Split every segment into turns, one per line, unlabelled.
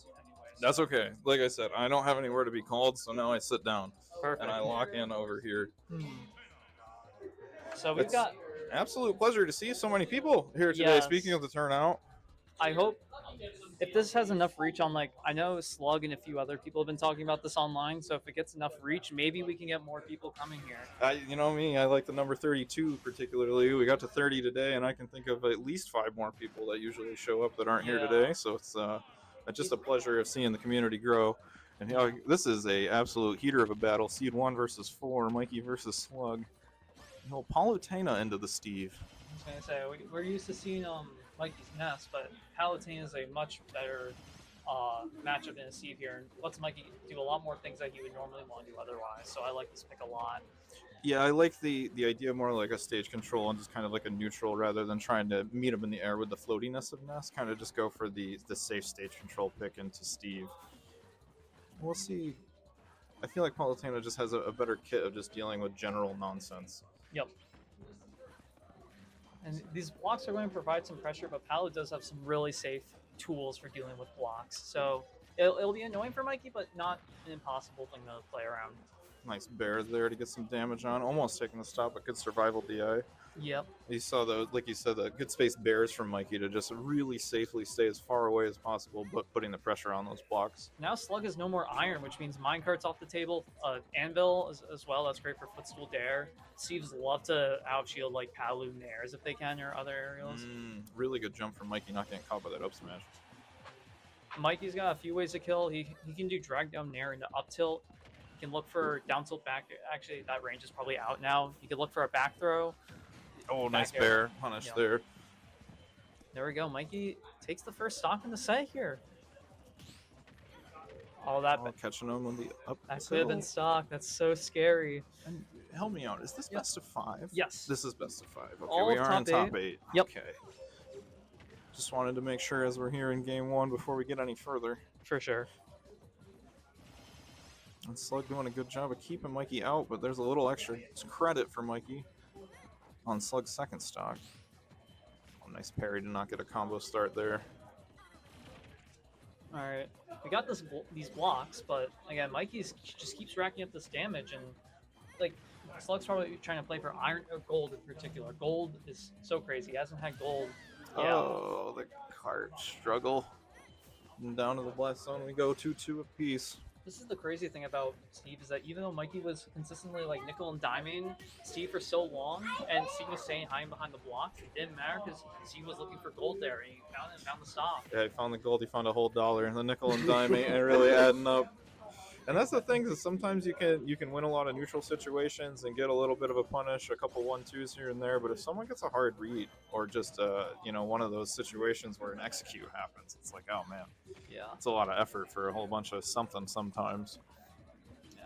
calls you anyway. So.
That's okay. Like I said, I don't have anywhere to be called, so now I sit down.
Perfect.
And I lock in over here.
So we've got
absolute pleasure to see so many people here today.
Yes.
Speaking of the turnout,
I hope if this has enough reach on, like, I know sLuGG and a few other people have been talking about this online, so if it gets enough reach, maybe we can get more people coming here.
you know me, I like the number 32 particularly. We got to 30 today, and I can think of at least 5 more people that usually show up that aren't here today, so it's just a pleasure of seeing the community grow. And you know, this is a absolute heater of a battle. Seed 1 versus 4, Mikey versus sLuGG. Palutena into the Steve.
I was going to say, we're used to seeing Mikey's Nest, but Palutena is a much better matchup than a Steve here, and lets Mikey do a lot more things that he would normally want to do otherwise, so I like this pick a lot.
Yeah, I like the idea more like a stage control and just kind of like a neutral rather than trying to meet him in the air with the floatiness of Nest. Kind of just go for the safe stage control pick into Steve. We'll see. I feel like Palutena just has a better kit of just dealing with general nonsense.
Yep. And these blocks are going to provide some pressure, but Palu does have some really safe tools for dealing with blocks. So it'll be annoying for Mikey, but not an impossible thing to play around.
Nice bear there to get some damage on. Almost taking the stop, but good survival DI.
Yep.
You saw those, like you said, the good space bears from Mikey to just really safely stay as far away as possible, but putting the pressure on those blocks.
Now sLuGG has no more iron, which means minecart's off the table. Anvil as well. That's great for footstool dare. Steve's love to outshield like Palu nairs if they can, or other aerials.
Really good jump from Mikey, not getting caught by that up smash.
Mikey's got a few ways to kill. He can do drag down nair into up tilt. He can look for down tilt back. Actually, that range is probably out now. He can look for a back throw.
Oh, nice bear punish there.
There we go. Mikey takes the first stock in the set here. Oh,
catching him on the up.
That could have been stock. That's so scary.
And help me out. Is this best of 5?
Yes.
This is best of 5. Okay,
all
we are in top 8.
Yep.
Okay. Just wanted to make sure as we're here in game 1 before we get any further.
For sure.
And sLuGG doing a good job of keeping Mikey out, but there's a little extra credit for Mikey on sLuGG's second stock. Oh, nice parry to not get a combo start there.
All right, we got these blocks, but again, Mikey just keeps racking up this damage, and like sLuGG's probably trying to play for iron or gold in particular. Gold is so crazy. He hasn't had gold. Yeah.
Oh, the cart struggle. And down to the blast zone we go, 2-2 apiece.
This is the crazy thing about Steve, is that even though Mikey was consistently like nickel and diming Steve for so long, and Steve was staying high behind the block, it didn't matter because Steve was looking for gold there, and he found the stop.
Yeah, he found the gold, he found a whole dollar, and the nickel and dime ain't really adding up. And that's the thing, is sometimes you can win a lot of neutral situations and get a little bit of a punish, a couple 1-2s here and there, but if someone gets a hard read, or just one of those situations where an execute happens, it's like, oh man.
Yeah.
It's a lot of effort for a whole bunch of something sometimes.
Yeah.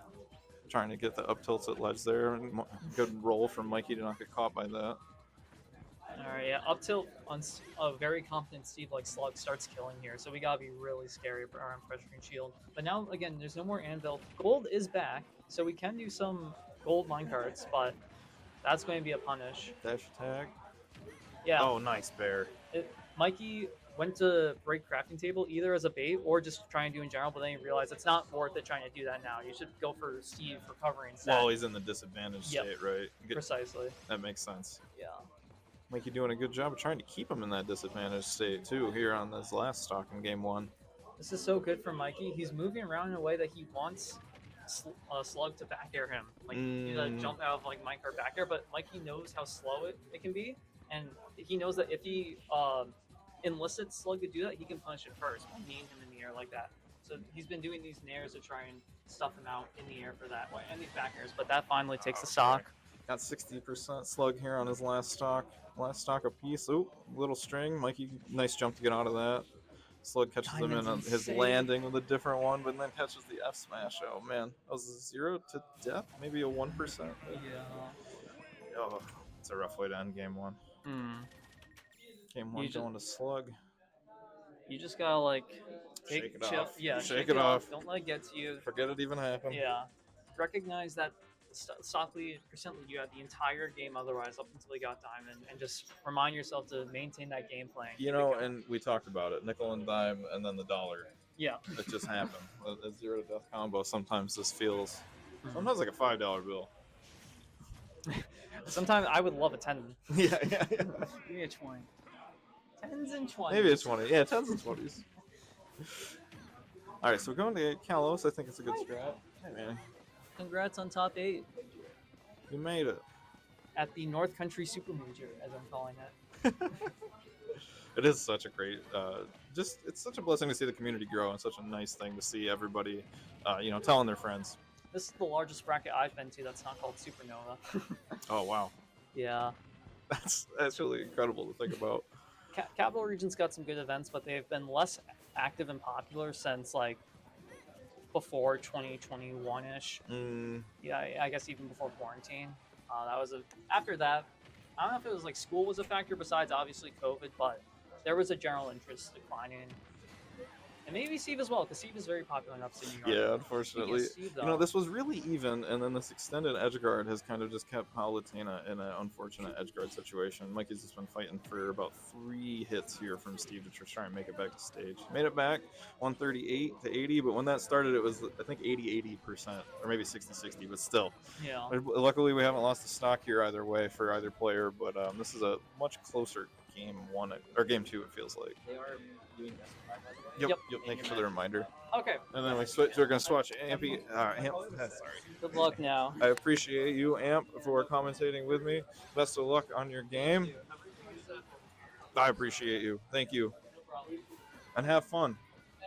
Trying to get the up tilted ledge there, and good roll from Mikey to not get caught by that.
All right, yeah, up tilt on a very confident Steve like sLuGG starts killing here, so we gotta be really scary for our pressure and shield. But now, again, there's no more anvil. Gold is back, so we can do some gold minecarts, but that's going to be a punish.
Dash attack.
Yeah.
Oh, nice bear.
Mikey went to break crafting table either as a bait or just try and do in general, but then he realized it's not worth it trying to do that now. You should go for Steve recovering set.
Well, he's in the disadvantaged state, right?
Precisely.
That makes sense.
Yeah.
Mikey doing a good job of trying to keep him in that disadvantaged state, too, here on this last stock in game 1.
This is so good for Mikey. He's moving around in a way that he wants sLuGG to back air him. Like, he's gonna jump out of like minecart back air, but Mikey knows how slow it can be, and he knows that if he enlists sLuGG to do that, he can punish it first by kneeing him in the air like that. So he's been doing these nairs to try and stuff him out in the air for that way, and these back airs, but that finally takes the stock.
Got 60% sLuGG here on his last stock. Last stock apiece. Ooh, little string. Mikey, nice jump to get out of that. sLuGG catches him in his landing with a different one, but then catches the F smash. Oh man, that was a 0 to death, maybe a 1%.
Yeah.
Oh, it's a rough way to end game 1. Game 1 going to sLuGG.
You just gotta like
shake it off.
Yeah,
shake it off.
Don't let it get to you.
Forget it even happened.
Yeah. Recognize that stock lead, percent lead you had the entire game otherwise up until he got diamond, and just remind yourself to maintain that game plan.
You know, and we talked about it, nickel and dime, and then the dollar.
Yeah.
It just happened. A 0 to death combo. Sometimes this feels sometimes like a $5 bill.
Sometimes I would love a 10.
Yeah.
Give me a 20. 10s and 20s.
Maybe it's 20. Yeah, 10s and 20s. All right, so we're going to Kalos. I think it's a good strat. Hey, man.
Congrats on top 8
You made it.
at the North Country Super Major, as I'm calling it.
It is such a great, it's such a blessing to see the community grow, and such a nice thing to see everybody, telling their friends.
This is the largest bracket I've been to that's not called Supernova.
Oh, wow.
Yeah.
That's really incredible to think about.
Capital Region's got some good events, but they've been less active and popular since, like, before 2021-ish. Yeah, I guess even before quarantine. After that, I don't know if it was like school was a factor besides obviously COVID, but there was a general interest declining. And maybe Steve as well, because Steve is very popular in upstate New York.
Yeah, unfortunately.
Steve,
This was really even, and then this extended edgeguard has kind of just kept Palutena in an unfortunate edgeguard situation. Mikey's just been fighting for about 3 hits here from Steve to try and make it back to stage. Made it back 138 to 80, but when that started, it was, I think, 80%, or maybe 60-60, but still.
Yeah.
Luckily, we haven't lost a stock here either way for either player, but this is a much closer game 1, or game 2, it feels like.
They are doing this.
Yep. Thank you for the reminder.
Okay.
And then we're going to swatch Ampy. Amp. Sorry.
Good luck now.
I appreciate you, Amp, for commentating with me. Best of luck on your game. I appreciate you. Thank you. And have fun.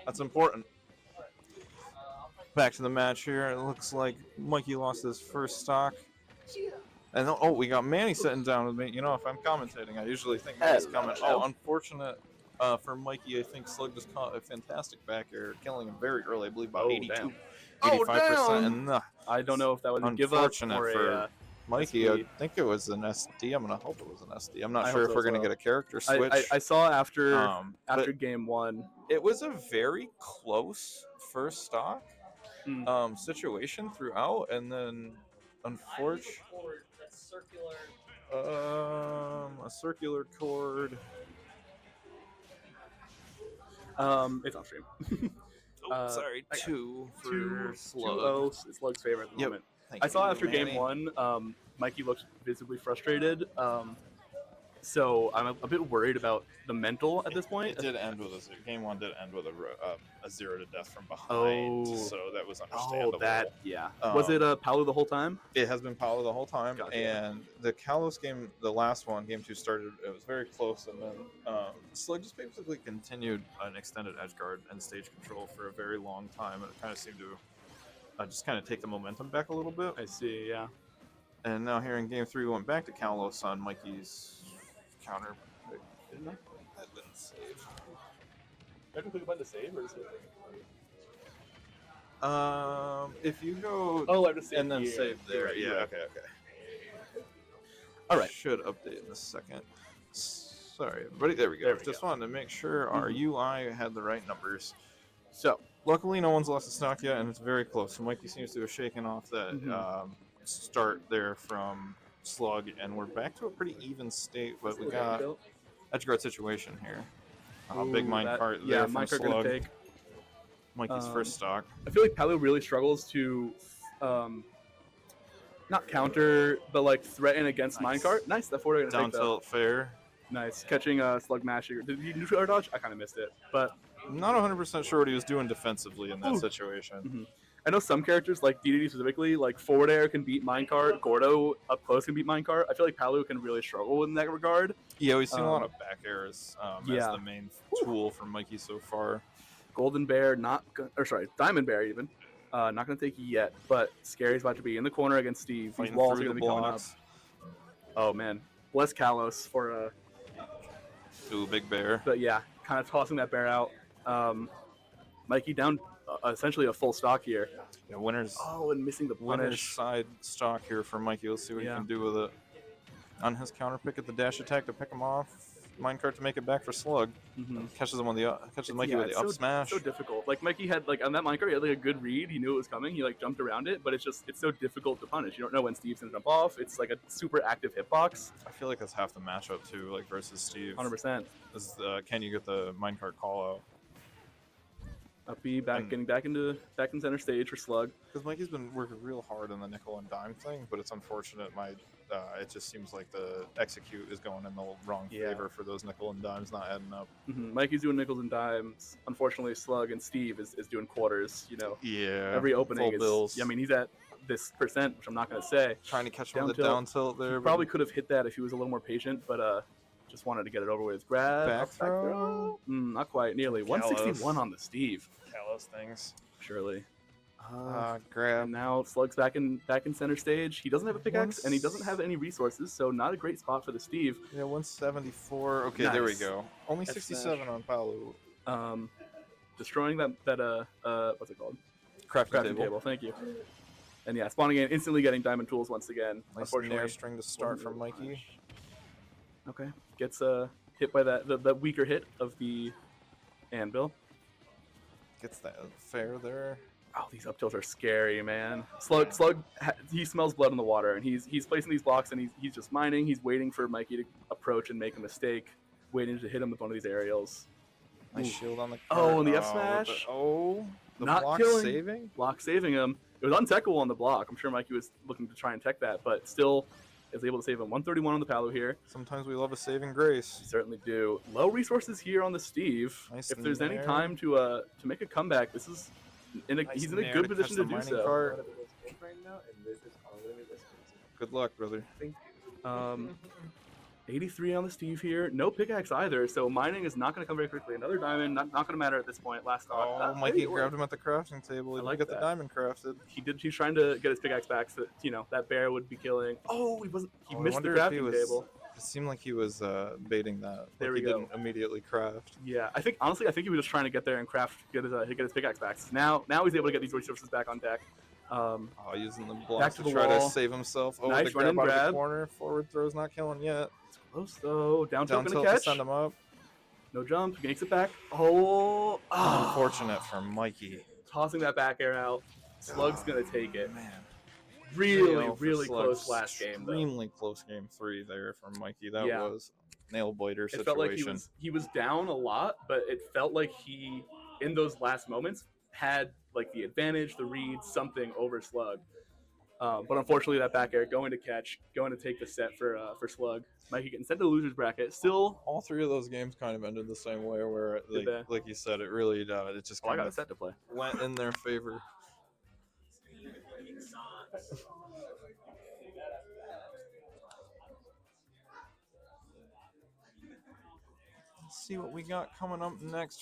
That's important. Back to the match here. It looks like Mikey lost his first stock. And we got Manny sitting down with me. You know, if I'm commentating, I usually think Manny's coming. Oh, unfortunate. For Mikey, I think sLuGG just caught a fantastic back air, killing him very early, I believe about 82, 85%. And
I don't know if that was a give up or
for Mikey. I think it was an SD. I'm going to hope it was an SD. I'm not sure if we're going to get a character switch.
I saw after game 1.
It was a very close first stock situation throughout, and then unfortunately, a circular cord.
It's on stream.
Sorry, 2 for
sLuGG. It's sLuGG's favorite at the moment.
Thank
I saw
you,
after
Manny.
game 1, Mikey looked visibly frustrated. So I'm a bit worried about the mental at this point.
It did end with game 1 did end with a 0 to death from behind, so that was understandable.
Was it Paolo the whole time?
It has been Paolo the whole time,
Gotcha.
And the Kalos game, the last one, game 2 started. It was very close, and then sLuGG just basically continued an extended edgeguard and stage control for a very long time, and it kind of seemed to just kind of take the momentum back a little bit.
I see, yeah.
And now here in game 3, we went back to Kalos on Mikey's counter pick. That didn't save.
I have to click about the save, or is it?
If you go
I have to save
and then
here.
save there,
Right,
yeah,
right.
okay.
All right.
Should update in a second. Sorry, everybody. There we go. Just wanted to make sure our UI had the right numbers. So, luckily, no one's lost a stock yet, and it's very close. So Mikey seems to have shaken off that start there from sLuGG, and we're back to a pretty even state, but we got edgeguard situation here. Big minecart there from
minecart gonna
sLuGG.
take.
Mikey's first stock.
I feel like Paolo really struggles to, not counter, but like threaten against minecart. Nice, that forward gonna
Down
take
tilt fair.
Nice, catching a sLuGG masher. Did he neutral air dodge? I kind of missed it, but
I'm not 100% sure what he was doing defensively in that situation.
I know some characters, like DDD specifically, like forward air can beat minecart, Gordo up close can beat minecart. I feel like Paolo can really struggle in that regard.
Yeah, we've seen a lot of back airs as the main tool for Mikey so far.
Golden Bear, Diamond Bear even. Not going to take yet, but Scary's about to be in the corner against Steve. These walls are going to be coming up. Oh, man. Bless Kalos for
Ooh, big bear.
But yeah, kind of tossing that bear out. Mikey down essentially a full stock here.
Yeah, winner's
and missing the
winner's
punish.
side stock here for Mikey. Let's see what he can do with it. On his counter pick at the dash attack to pick him off. Minecart to make it back for sLuGG. Catches him on the Mikey with the up smash.
So difficult. Like Mikey had on that minecart, he had like a good read. He knew it was coming. He like jumped around it, but it's so difficult to punish. You don't know when Steve's gonna jump off. It's like a super active hitbox.
I feel like that's half the matchup too, like versus Steve.
100%.
Is can you get the minecart call out?
Up B, getting back in center stage for sLuGG.
Because Mikey's been working real hard on the nickel and dime thing, but it's unfortunate. It just seems like the execute is going in the wrong favor for those nickel and dimes not adding up.
Mikey's doing nickels and dimes. Unfortunately, sLuGG and Steve is doing quarters.
Yeah.
Every opening
bills.
I mean, he's at this percent, which I'm not going to say.
Trying to catch him with the down tilt there.
He probably could have hit that if he was a little more patient, but just wanted to get it over with. Grab.
Back throw.
Not quite. Nearly. 161 on the Steve.
Kalos things.
Surely.
Grab.
And now sLuGG's back in center stage. He doesn't have a pickaxe, and he doesn't have any resources, so not a great spot for the Steve.
Yeah, 174. Okay,
nice.
There we go. Only 67 on Palu.
Destroying that what's it called?
Crafting
table. Thank you. And yeah, spawning in, instantly getting diamond tools once again.
Nice nair string to start from Mikey.
Okay, gets hit by the weaker hit of the anvil.
Gets that fair there.
Oh, these up tilts are scary, man. sLuGG, he smells blood in the water, and he's placing these blocks, and he's just mining. He's waiting for Mikey to approach and make a mistake, waiting to hit him with one of these aerials.
Nice shield on the card.
Oh, and the F smash.
The
not
block
killing.
saving?
Block saving him. It was untechable on the block. I'm sure Mikey was looking to try and tech that, but still is able to save him. 131 on the Palu here.
Sometimes we love a saving grace.
We certainly do. Low resources here on the Steve.
Nice
if there's any
nair.
time to make a comeback, this is he's in a good position to do so.
Cart. Good luck, brother.
83 on the Steve here. No pickaxe either, so mining is not going to come very quickly. Another diamond, not going to matter at this point. Last thought.
Oh, Mikey grabbed him at the crafting table. He
like
got
that.
the diamond crafted.
He's trying to get his pickaxe back so that, that bear would be killing. Oh, he wasn't. He missed the crafting table.
It seemed like he was baiting that.
There
like
we
he
go.
Didn't immediately craft.
Yeah, I think he was just trying to get there and get his pickaxe back. So now he's able to get these resources back on deck.
Using the blocks
to
to
the
try
wall.
to save himself. Oh,
Nice
the grab out of
grab.
the corner. Forward throw's not killing yet.
Close though. Down tilt
tilt
gonna
to
catch.
send him up.
No jump. He makes it back. Oh,
Unfortunate for Mikey.
Tossing that back air out. sLuGG's gonna take it.
Man.
Really close last game. Though.
Extremely close game 3 there from Mikey. That
Yeah.
was nail biter situation.
It felt like he was down a lot, but it felt like he, in those last moments, had like the advantage, the read, something over sLuGG. But unfortunately, that back air going to take the set for sLuGG. Mikey getting sent to the losers bracket. Still,
all 3 of those games kind of ended the same way, where like you said, it really it just
I got a set to play.
went in their favor. Let's see what we got coming up next.